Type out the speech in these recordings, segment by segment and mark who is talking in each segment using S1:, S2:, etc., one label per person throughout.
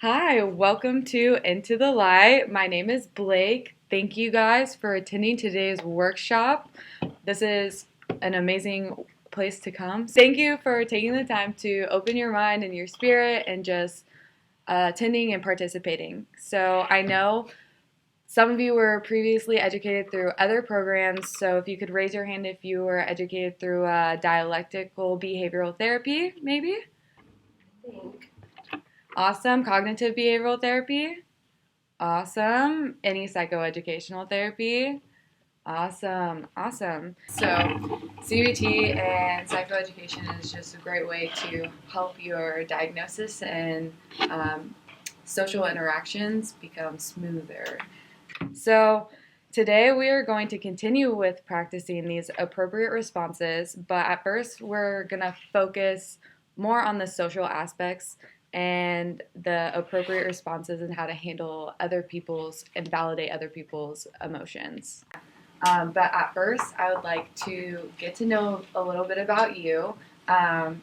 S1: Hi, welcome to Into the Light. My name is Blake. Thank you guys for attending today's workshop. This is an amazing place to come. Thank you for taking the time to open your mind and your spirit and just attending and participating. So I know some of you were previously educated through other programs, so if you could raise your hand if you were educated through dialectical behavioral therapy, maybe?
S2: I think.
S1: Awesome. Cognitive behavioral therapy? Awesome. Any psychoeducational therapy? Awesome. Awesome. So, CBT and psychoeducation is just a great way to help your diagnosis and social interactions become smoother. So, today we are going to continue with practicing these appropriate responses, but at first we're going to focus more on the social aspects and the appropriate responses and how to handle other people's and validate other people's emotions. But at first, I would like to get to know a little bit about you. I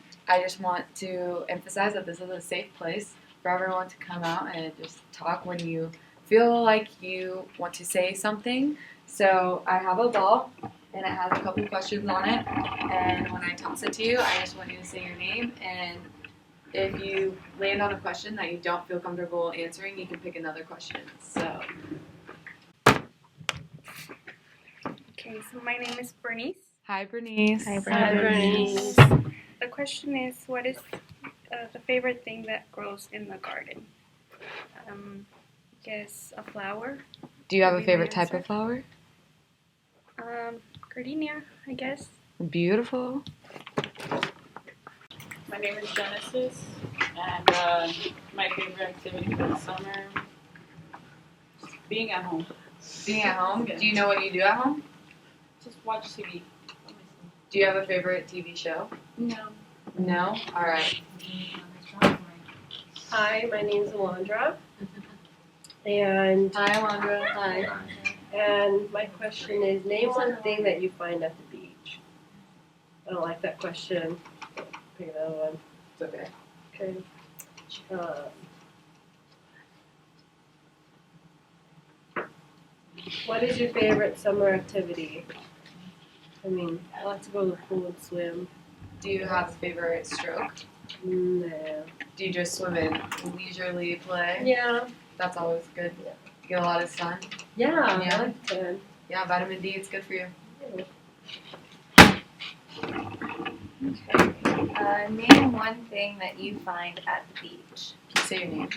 S1: just want to emphasize that this is a safe place for everyone to come out and just talk when you feel like you want to say something. So I have a ball, and it has a couple questions on it. And when I toss it to you, I just want you to say your name. And if you land on a question that you don't feel comfortable answering, you can pick another question. So.
S3: Okay, so my name is Bernice.
S1: Hi, Bernice.
S3: Hi,
S2: Bernice.
S3: The question is, what is the favorite thing that grows in the garden? Guess a flower.
S1: Do you have a
S3: Would be my
S1: favorite type
S3: answer.
S1: of flower?
S3: Gardenia, I guess.
S1: Beautiful.
S4: My name is Genesis, and my favorite activity for the summer is being at home.
S1: Being at home? Do you know what you do at home?
S4: Just watch TV.
S1: Do you have a favorite TV show?
S4: No.
S1: No? All right.
S2: Hi, my name's Alondra. And
S1: Hi, Alondra.
S2: hi. And my question is, name one thing that you find at the beach. I don't like that question. Pick another one.
S1: It's okay.
S2: Okay. What is your favorite summer activity? I mean, I like to go to the pool and swim.
S1: Do you have a favorite stroke?
S2: No.
S1: Do you just swim in leisurely play?
S2: Yeah.
S1: That's always good. You get a lot of sun.
S2: Yeah.
S1: Yeah.
S2: I like to.
S1: Yeah, vitamin D, it's good for you.
S5: Name one thing that you find at the beach.
S1: Say your name.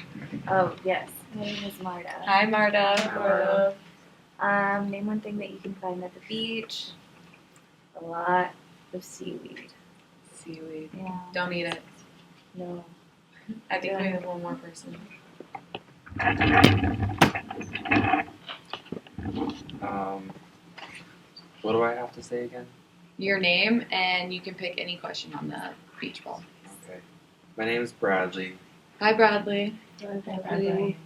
S5: Oh, yes. My name is Marta.
S1: Hi, Marta.
S5: Name one thing that you can find at the beach. A lot of seaweed.
S1: Seaweed.
S5: Yeah.
S1: Don't eat it.
S5: No.
S1: I think we have one more person.
S6: What do I have to say again?
S1: Your name, and you can pick any question on the beach ball.
S6: Okay. My name is Bradley.
S1: Hi, Bradley.
S5: Bradley.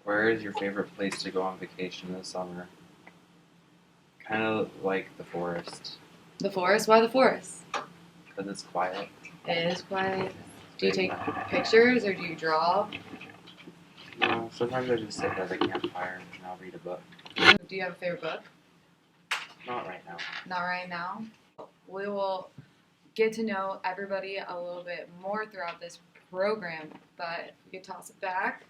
S6: Where is your favorite place to go on vacation in the summer? Kind of like the forest,
S1: The forest? Why the forest?
S6: because it's quiet.
S1: It is quiet. Do you take pictures or do you draw?
S6: No, sometimes I just sit by the campfire and I'll read a book.
S1: Do you have a favorite book?
S6: Not right now.
S1: Not right now. We will get to know everybody a little bit more throughout this program, but if we could toss it back.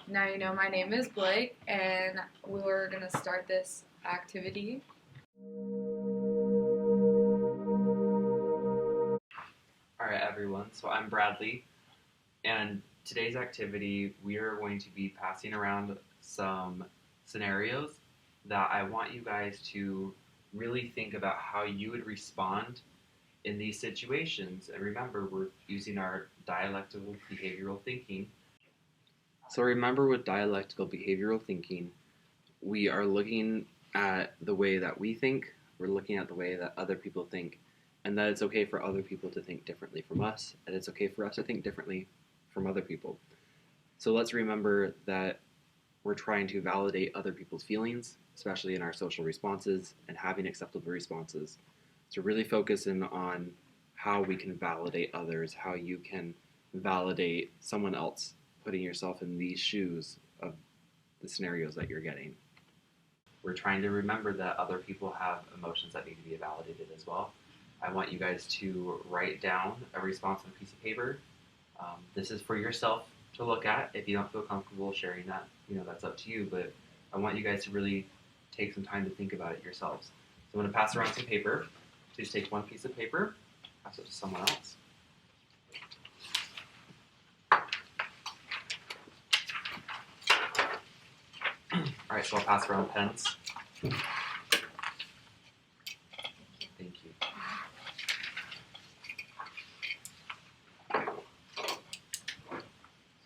S1: Now you know my name is Blake, and we're going to start this activity.
S7: Alright everyone, so I'm Bradley, and today's activity we are going to be passing around some scenarios that I want you guys to really think about how you would respond in these situations. And remember, we're using our dialectical behavioral thinking. So remember, with dialectical behavioral thinking, we are looking at the way that we think, we're looking at the way that other people think, and that it's okay for other people to think differently from us, and it's okay for us to think differently from other people. So let's remember that we're trying to validate other people's feelings, especially in our social responses, and having acceptable responses. So really focus in on how we can validate others, how you can validate someone else, putting yourself in these shoes of the scenarios that you're getting. We're trying to remember that other people have emotions that need to be validated as well. I want you guys to write down a response on a piece of paper. This is for yourself to look at. If you don't feel comfortable sharing that, that's up to you. But I want you guys to really take some time to think about it yourselves. So I'm going to pass around some paper. Please take one piece of paper, pass it to someone else. All right, so I'll pass around pens. Thank you.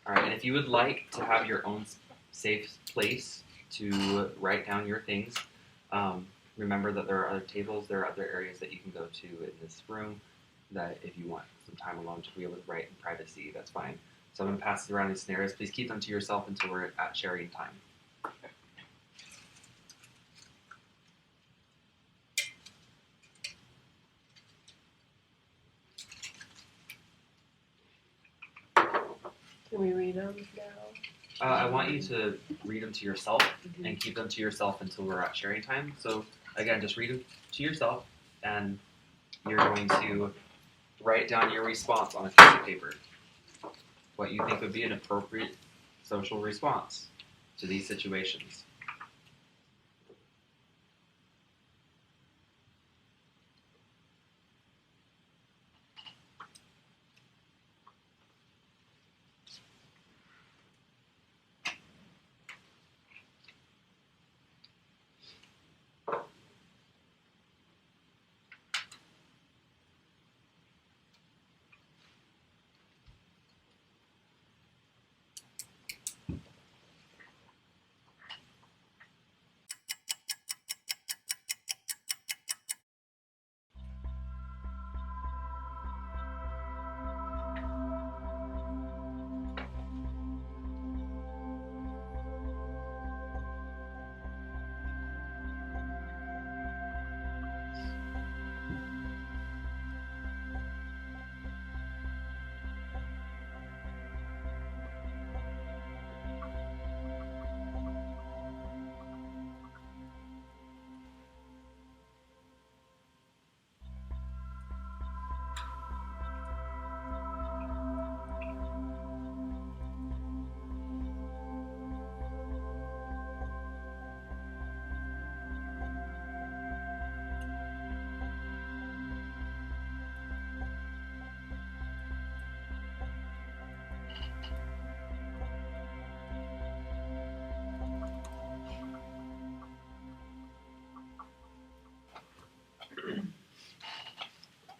S7: All right, and if you would like to have your own safe place to write down your things, remember that there are other tables, there are other areas that you can go to in this room that if you want some time alone to be able to write in privacy, that's fine. So I'm going to pass around these scenarios. Please keep them to yourself until we're at sharing time.
S2: Can we read them now?
S7: I want you to read them to yourself and keep them to yourself until we're at sharing time. So again, just read them to yourself, and you're going to write down your response on a piece of paper. What you think would be an appropriate social response to these situations.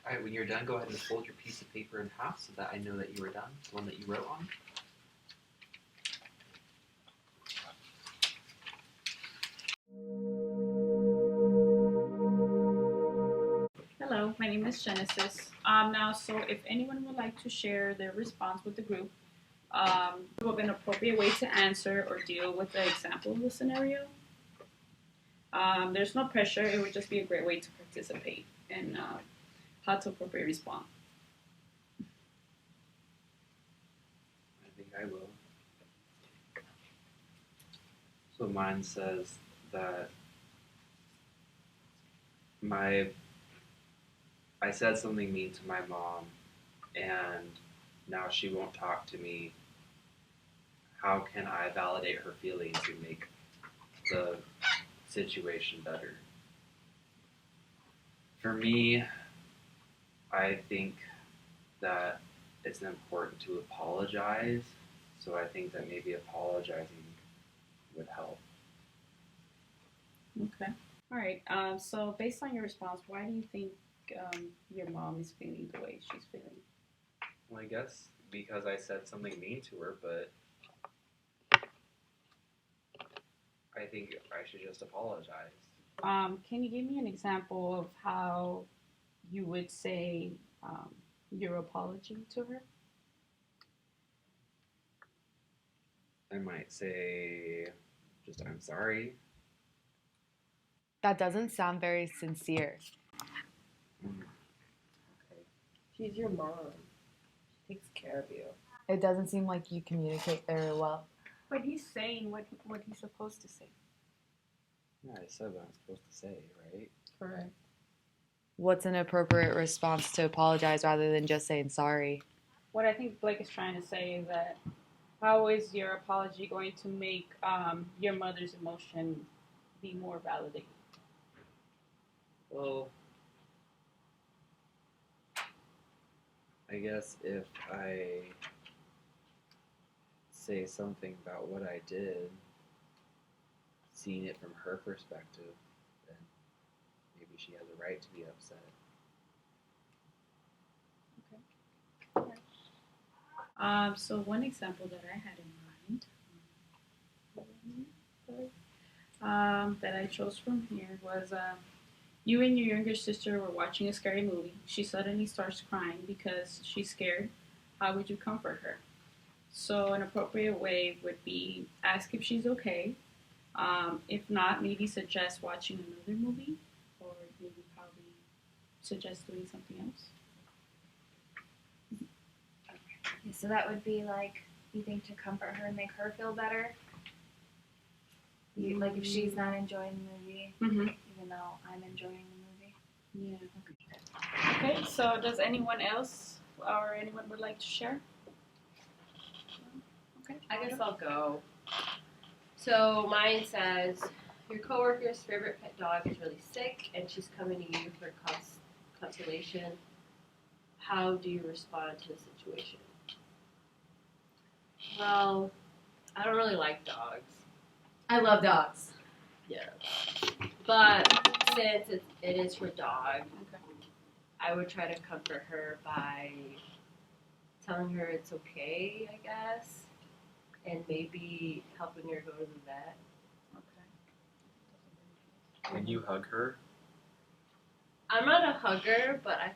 S7: All right, when you're done, go ahead and fold your piece of paper in half so that I know that you were done, the one that you wrote on.
S4: Hello, my name is Genesis. So if anyone would like to share their response with the group, of an appropriate way to answer or deal with the example of the scenario. There's no pressure. It would just be a great way to participate in how to appropriately respond.
S7: I think I will. So mine says that I said something mean to my mom, and now she won't talk to me. How can I validate her feelings and make the situation better? For me, I think that it's important to apologize, so I think that maybe apologizing would help.
S4: Okay. All right. So based on your response, why do you think your mom is feeling the way she's feeling?
S7: Well, I guess because I said something mean to her, but I think I should just apologize.
S4: Can you give me an example of how you would say your apology to her?
S7: I might say, just I'm sorry.
S1: That doesn't sound very sincere.
S7: Okay.
S2: She's your mom. She takes care of you.
S1: It doesn't seem like you communicate very well.
S4: But he's saying what he's supposed to say.
S6: Yeah, I said what I'm supposed to say, right?
S2: Correct.
S1: What's an appropriate response to apologize rather than just saying sorry?
S4: What I think Blake is trying to say is that how is your apology going to make your mother's emotion be more validated?
S6: Well, I guess if I say something about what I did, seeing it from her perspective, then maybe she has a right to be upset.
S4: So one example that I had in mind that I chose from here was you and your younger sister were watching a scary movie. She suddenly starts crying because she's scared. How would you comfort her? So an appropriate way would be ask if she's okay. If not, maybe suggest watching another movie, or maybe probably suggest doing something else.
S5: Yeah, so that would be like, you think, to comfort her and make her feel better? Like if she's not enjoying the movie,
S4: Mm-hmm.
S5: even though I'm enjoying the movie?
S4: Yeah. Okay, so does anyone else or anyone would like to share? Okay.
S2: I guess I'll go. So mine says, your coworker's favorite pet dog is really sick and she's coming to you for consolation. How do you respond to the situation? Well, I don't really like dogs.
S1: I love dogs.
S2: Yeah. But since it is her dog, I would try to comfort her by telling her it's okay, I guess, and maybe helping her go to the vet.
S6: Can you hug her?
S2: I'm not a hugger, but I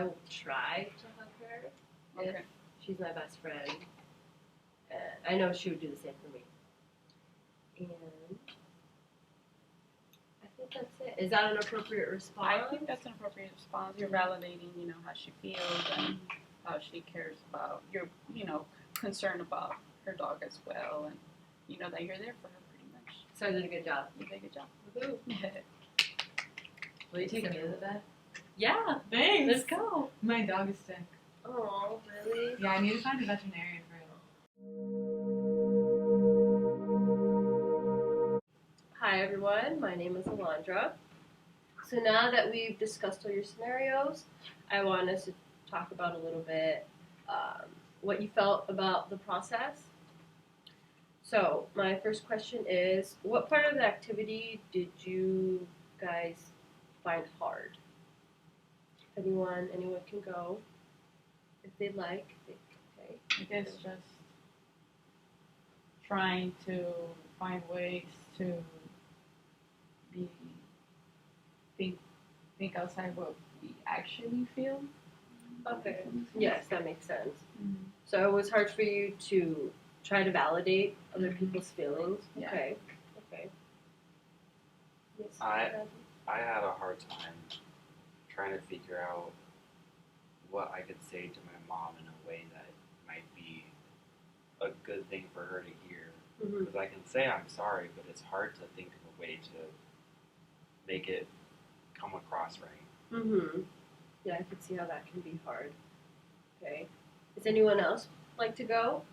S2: will try to hug her if she's my best friend. I know she would do the same for me. And I think that's it. Is that an appropriate response?
S4: I think that's an appropriate response. You're validating, how she feels and how she cares about you're, concerned about her dog as well, and that you're there for her pretty much.
S2: So I did a good job.
S4: You did a good job.
S2: Woohoo.
S1: Will you take me to the vet?
S2: Yeah.
S1: Thanks.
S2: Let's go.
S1: My dog is sick.
S2: Oh, really?
S1: Yeah, I need to find a veterinarian for him.
S2: Hi everyone, my name is Alondra. So now that we've discussed all your scenarios, I want us to talk about a little bit what you felt about the process. So my first question is, what part of the activity did you guys find hard? Anyone can go if they'd like. Okay.
S4: I guess just trying to find ways to think outside what we actually feel.
S2: Okay. Yes, that makes sense.
S4: Mm-hmm.
S2: So it was hard for you to try to validate other people's feelings.
S4: Yeah.
S2: Okay. Yes.
S6: I had a hard time trying to figure out what I could say to my mom in a way that might be a good thing for her to hear.
S2: Mhm.
S6: Because I can say I'm sorry, but it's hard to think of a way to make it come across right.
S2: Mhm. Yeah, I can see how that can be hard. Okay. Does anyone else like to go?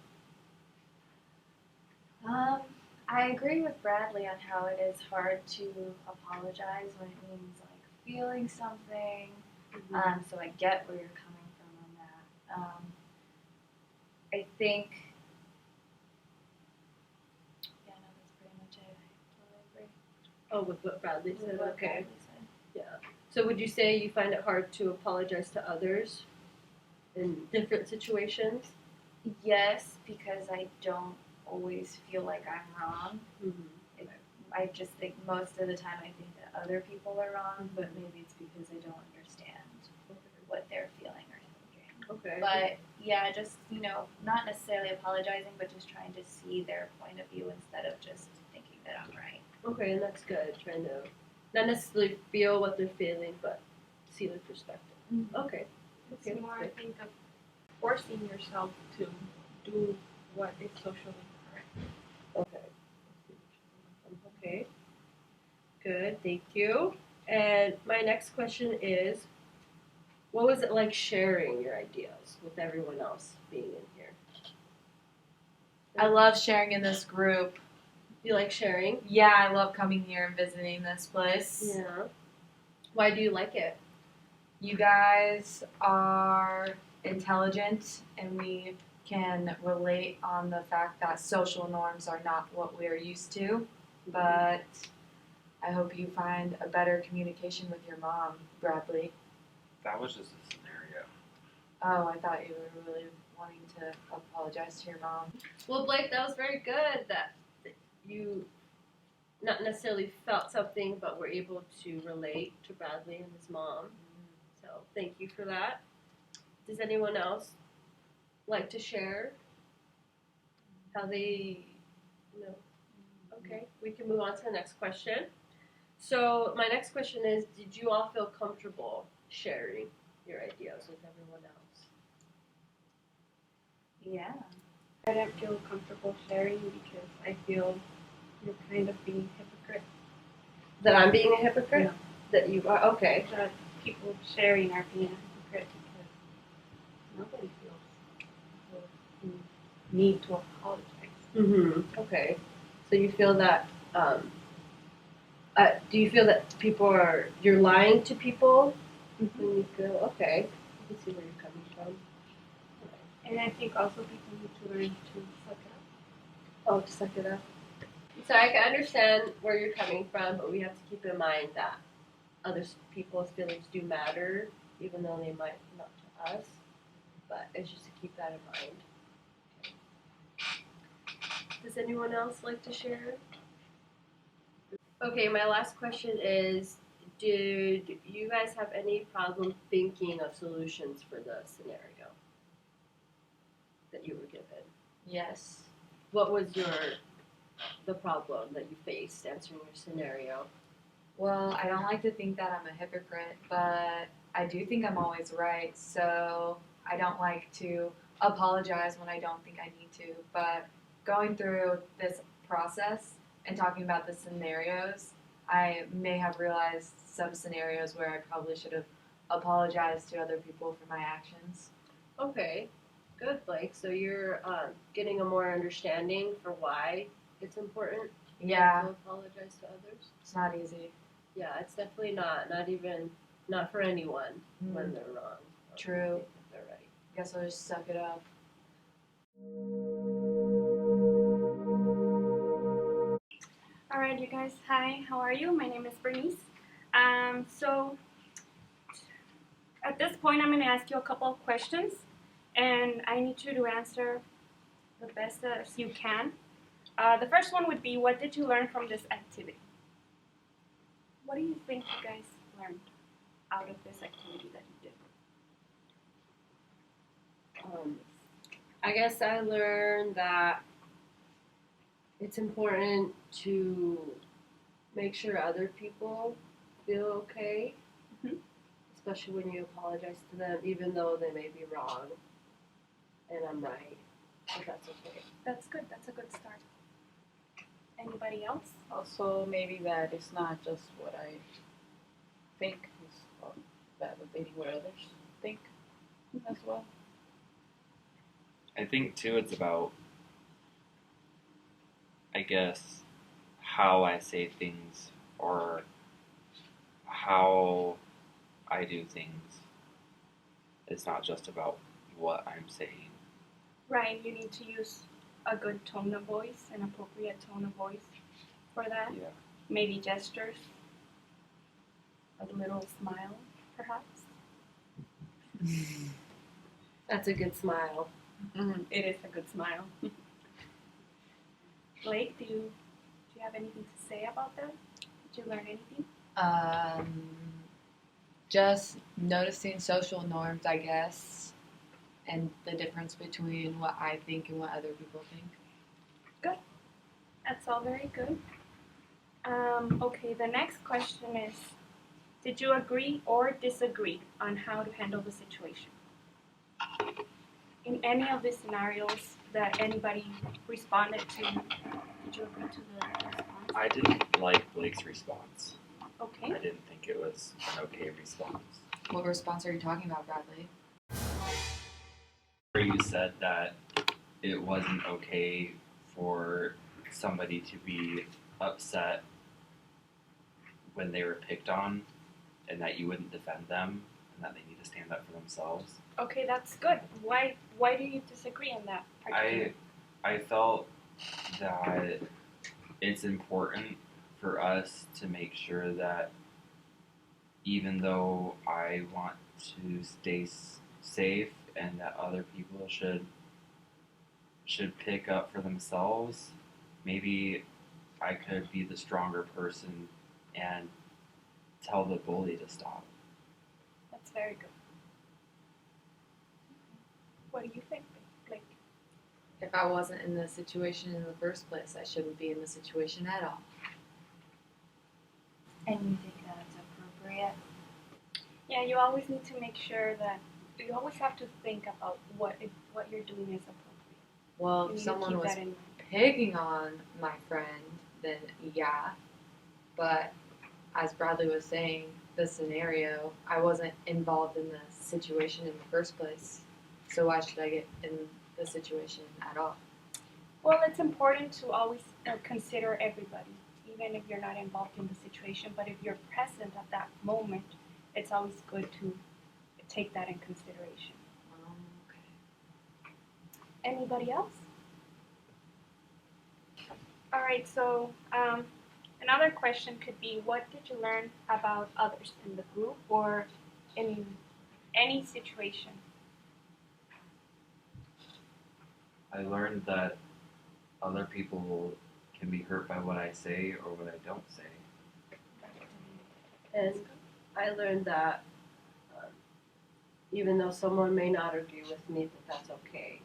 S5: I agree with Bradley on how it is hard to apologize when it means like feeling something. So I get where you're coming from on that. I think, yeah, no, that's pretty much it. I totally agree
S2: Oh, with what Bradley
S5: with
S2: said.
S5: what
S2: Okay.
S5: Bradley said.
S2: Yeah. So would you say you find it hard to apologize to others in different situations?
S5: Yes, because I don't always feel like I'm wrong.
S2: Mm-hmm.
S5: I just think most of the time I think that other people are wrong, but maybe it's because I don't understand what they're feeling or thinking.
S2: Okay.
S5: But yeah, just, not necessarily apologizing, but just trying to see their point of view instead of just thinking that I'm right.
S2: Okay, and that's good. Trying to not necessarily feel what they're feeling, but see their perspective.
S5: Mm-hmm.
S2: Okay. Okay,
S3: It's more, I
S2: good.
S3: think, of forcing yourself to do what is socially correct.
S2: Okay. Okay. Good. Thank you. And my next question is, what was it like sharing your ideas with everyone else being in here?
S1: I love sharing in this group.
S2: You like sharing?
S1: Yeah, I love coming here and visiting this place.
S2: Yeah. Why do you like it?
S1: You guys are intelligent, and we can relate on the fact that social norms are not what we're used to. But I hope you find a better communication with your mom, Bradley.
S6: That was just a scenario.
S1: Oh, I thought you were really wanting to apologize to your mom.
S2: Well, Blake, that was very good that you not necessarily felt something, but were able to relate to Bradley and his mom. So thank you for that. Does anyone else like to share how they, Okay, we can move on to the next question. So my next question is, did you all feel comfortable sharing your ideas with everyone else?
S5: Yeah.
S3: I don't feel comfortable sharing because I feel you're kind of being hypocrite.
S2: That I'm being a hypocrite?
S3: No.
S2: That you are? Okay.
S3: That people sharing are being a hypocrite because nobody feels the need to apologize.
S2: Mm-hmm. Okay. So you feel that, do you feel that you're lying to people?
S3: Mm-hmm.
S2: When you feel, okay. I can see where you're coming from.
S3: And I think also people need to learn to suck it up.
S2: Oh, to suck it up. So I can understand where you're coming from, but we have to keep in mind that other people's feelings do matter, even though they might not to us. But it's just to keep that in mind. Okay. Does anyone else like to share? Okay, my last question is, did you guys have any problem thinking of solutions for the scenario that you were given?
S1: Yes.
S2: What was the problem that you faced answering your scenario?
S1: Well, I don't like to think that I'm a hypocrite, but I do think I'm always right. So I don't like to apologize when I don't think I need to. But going through this process and talking about the scenarios, I may have realized some scenarios where I probably should have apologized to other people for my actions.
S2: Okay, good, Blake. So you're getting a more understanding for why it's important
S1: Yeah,
S2: to apologize to others.
S1: it's not easy.
S2: Yeah, it's definitely not for anyone when they're wrong. or
S1: True.
S2: when they think they're right.
S1: Guess I'll just suck it up.
S3: All right, you guys. Hi, how are you? My name is Bernice. So at this point, I'm going to ask you a couple of questions, and I need you to answer the best as you can. The first one would be, what did you learn from this activity? What do you think you guys learned out of this activity that you did?
S2: I guess I learned that it's important to make sure other people feel okay, especially when you apologize to them, even though they may be wrong and I'm right. But that's okay.
S3: That's good. That's a good start. Anybody else?
S4: Also, maybe that it's not just what I think, it's validating what others think as well.
S6: I think too it's about, I guess, how I say things or how I do things. It's not just about what I'm saying.
S3: Right, you need to use a good tone of voice, an appropriate tone of voice for that.
S6: Yeah.
S3: Maybe gestures, a little smile, perhaps.
S2: That's a good smile.
S3: It is a good smile. Blake, do you have anything to say about that? Did you learn anything?
S1: Just noticing social norms, I guess, and the difference between what I think and what other people think.
S3: That's all very good. Okay, the next question is, did you agree or disagree on how to handle the situation? in any of these scenarios that anybody responded to, did you agree to the response?
S6: I didn't like Blake's response.
S3: Okay.
S6: I didn't think it was an okay response.
S1: What response are you talking about, Bradley?
S6: Where you said that it wasn't okay for somebody to be upset when they were picked on, and that you wouldn't defend them, and that they need to stand up for themselves.
S3: Okay, that's good. Why do you disagree on that particular?
S6: I felt that it's important for us to make sure that even though I want to stay safe and that other people should pick up for themselves, maybe I could be the stronger person and tell the bully to stop.
S3: That's very good. What do you think, Blake?
S1: If I wasn't in the situation in the first place, I shouldn't be in the situation at all.
S5: And you think that it's appropriate?
S3: Yeah, you always need to make sure that you always have to think about what you're doing is appropriate.
S1: Well,
S3: You
S1: if
S3: need to
S1: someone
S3: keep
S1: was
S3: that in mind.
S1: picking on my friend, then yeah. But as Bradley was saying, the scenario, I wasn't involved in the situation in the first place. So why should I get in the situation at all?
S3: Well, it's important to always consider everybody, even if you're not involved in the situation. But if you're present at that moment, it's always good to take that in consideration.
S1: Okay.
S3: Anybody else? All right, so another question could be, what did you learn about others in the group or in any situation?
S6: I learned that other people can be hurt by what I say or what I don't say.
S2: And I learned that even though someone may not agree with me, that's okay.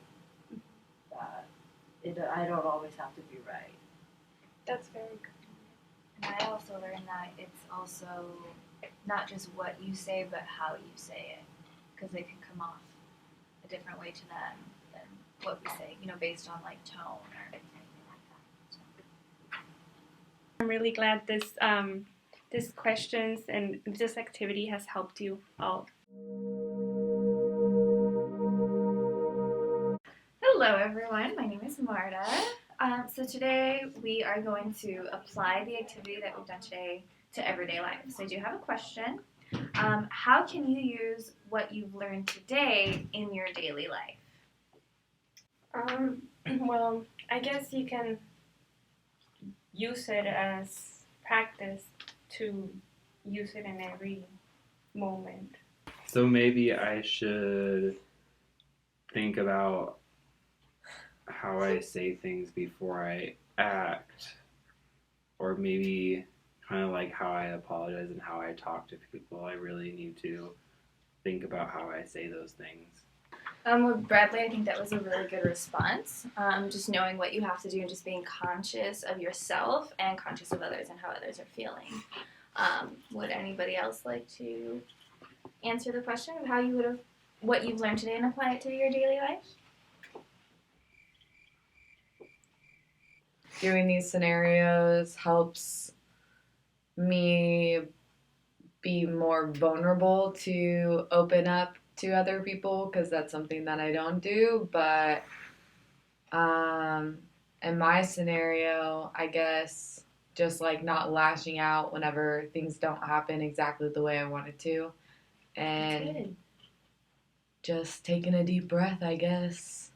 S2: That I don't always have to be right.
S3: That's very good.
S5: And I also learned that it's also not just what you say, but how you say it, because it can come off a different way to them than what we say, based on like tone or anything like that. So.
S3: I'm really glad this questions and this activity has helped you all.
S8: Hello everyone, my name is Marta. So today we are going to apply the activity that we've done today to everyday life. So I do have a question. How can you use what you've learned today in your daily life?
S3: Well, I guess you can use it as practice to use it in every moment.
S6: So maybe I should think about how I say things before I act, or maybe kind of like how I apologize and how I talk to people. I really need to think about how I say those things.
S8: With Bradley, I think that was a really good response. Just knowing what you have to do and just being conscious of yourself and conscious of others and how others are feeling. Would anybody else like to answer the question of how you would have, what you've learned today and apply it to your daily life?
S1: Doing these scenarios helps me be more vulnerable to open up to other people because that's something that I don't do. But in my scenario, I guess just like not lashing out whenever things don't happen exactly the way I wanted to, and just taking a deep breath, I guess.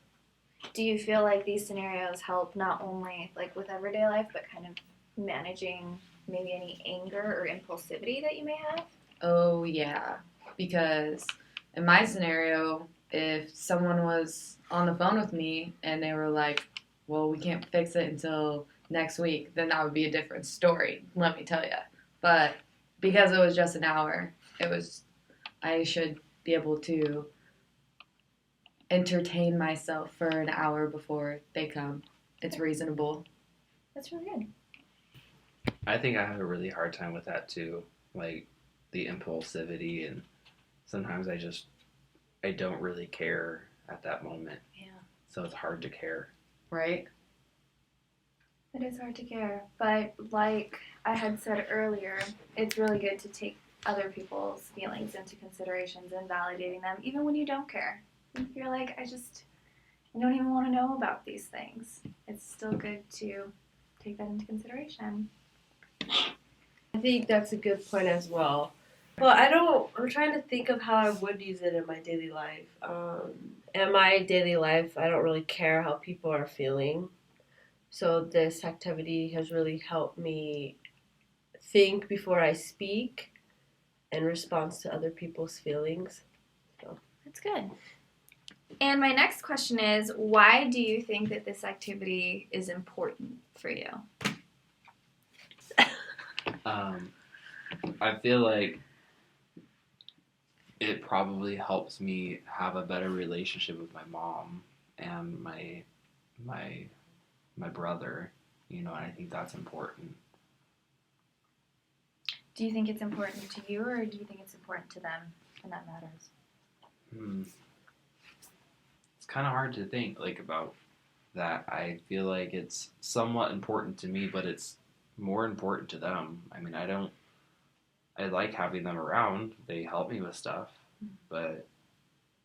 S8: Do you feel like these scenarios help not only like with everyday life, but kind of managing maybe any anger or impulsivity that you may have?
S1: Oh yeah, because in my scenario, if someone was on the phone with me and they were like, well, we can't fix it until next week, then that would be a different story, let me tell you. But because it was just an hour, I should be able to entertain myself for an hour before they come. It's reasonable.
S8: That's really good.
S6: I think I have a really hard time with that too, like the impulsivity, and sometimes I don't really care at that moment.
S8: Yeah.
S6: So it's hard to care.
S1: Right?
S8: It is hard to care, but like I had said earlier, it's really good to take other people's feelings into considerations and validating them, even when you don't care. If you're like, I don't even want to know about these things. It's still good to take that into consideration.
S2: I think that's a good point as well. Well, I'm trying to think of how I would use it in my daily life. In my daily life, I don't really care how people are feeling. So this activity has really helped me think before I speak in response to other people's feelings.
S8: That's good. And my next question is, why do you think that this activity is important for you?
S6: I feel like it probably helps me have a better relationship with my mom and my brother, and I think that's important.
S8: Do you think it's important to you, or do you think it's important to them, and that matters?
S6: It's kind of hard to think about that. I feel like it's somewhat important to me, but it's more important to them. I mean, I like having them around. They help me with stuff, but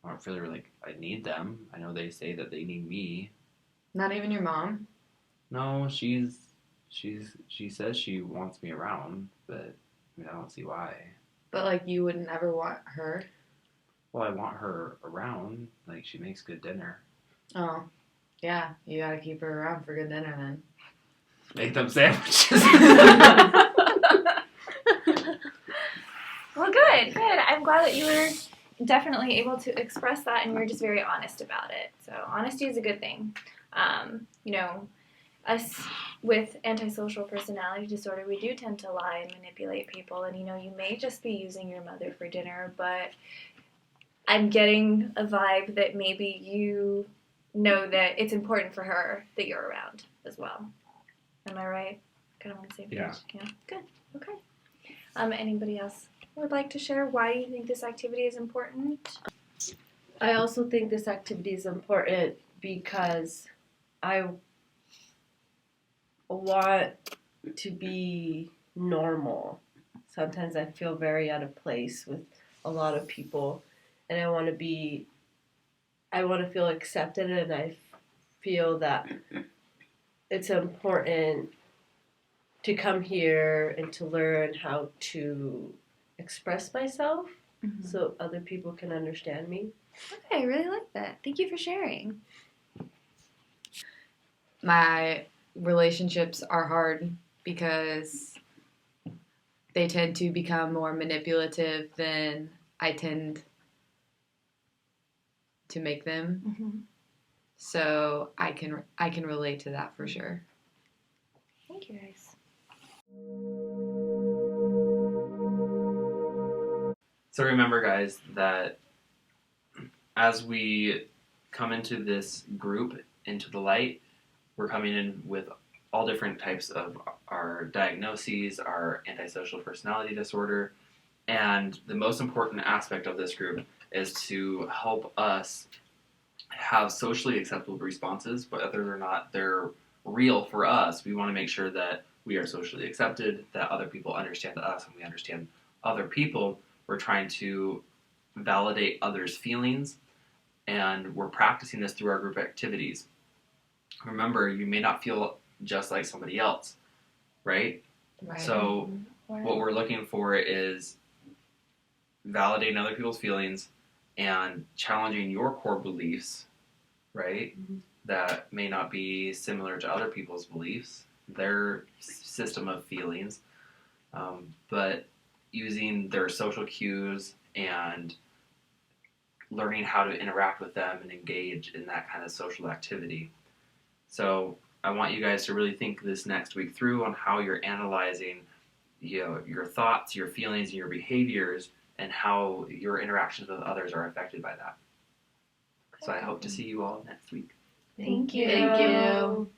S6: I don't feel like I need them. I know they say that they need me.
S1: Not even your mom?
S6: No, she says she wants me around, but I don't see why.
S1: But you would never want her?
S6: Well, I want her around. She makes good dinner.
S1: Oh, yeah. You gotta keep her around for good dinner then.
S6: Make them sandwiches.
S8: Well, good. I'm glad that you were definitely able to express that, and you were just very honest about it. So honesty is a good thing. Us with antisocial personality disorder, we do tend to lie and manipulate people, and you may just be using your mother for dinner, but I'm getting a vibe that maybe you know that it's important for her that you're around as well. Am I right? Kind of on the same page? Yeah. Good. Okay. Anybody else would like to share why you think this activity is important?
S2: I also think this activity is important because I want to be normal. Sometimes I feel very out of place with a lot of people, and I want to feel accepted, and I feel that it's important to come here and to learn how to express myself so other people can understand me.
S8: Okay, I really like that. Thank you for sharing.
S1: My relationships are hard because they tend to become more manipulative than I tend to make them.
S8: Mm-hmm.
S1: So I can relate to that for sure.
S8: Thank you, guys.
S7: So remember, guys, that as we come into this group, into the light, we're coming in with all different types of our diagnoses, our antisocial personality disorder, and the most important aspect of this group is to help us have socially acceptable responses, whether or not they're real for us. We want to make sure that we are socially accepted, that other people understand us, and we understand other people. We're trying to validate others' feelings, and we're practicing this through our group activities. Remember, you may not feel just like somebody else, right? So what we're looking for is validating other people's feelings and challenging your core beliefs, right? That may not be similar to other people's beliefs, their system of feelings, but using their social cues and learning how to interact with them and engage in that kind of social activity. So I want you guys to really think this next week through on how you're analyzing your thoughts, your feelings, and your behaviors, and how your interactions with others are affected by that. So I hope to see you all next week.
S8: Thank you.
S2: Thank you.